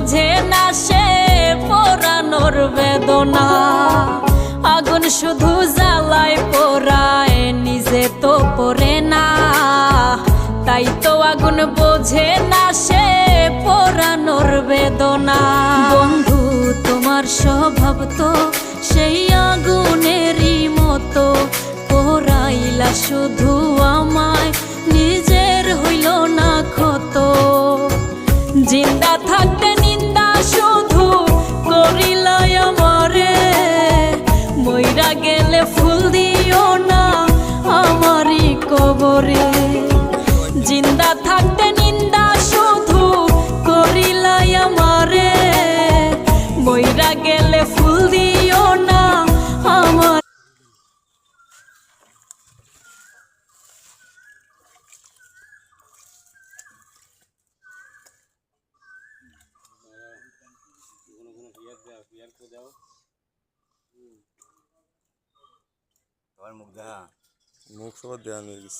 বোঝে না সে পোড়ানোর বেদনা। আগুন শুধু জ্বালায় পোড়ায়, নিজে তো পড়ে না। তাই তো আগুন বোঝে না সে পোড়ানোর বেদনা। বন্ধু তোমার স্বভাব তো সেই আগুনেরই মতো, পোড়াইলা শুধু আমায়, নিজের হইল না ক্ষত। জিন্দা থাকতে নিন্দা শুধু করিলাই আমারে, মইরা গেলে ফুল দিও না আমারই কবরে। জিন্দা থাকতে নিন্দা শুধু করিলাই আমারে, মইরা গেলে ফুল দিও না আমার। মুখ সবার দেওয়া হয়ে গেছে।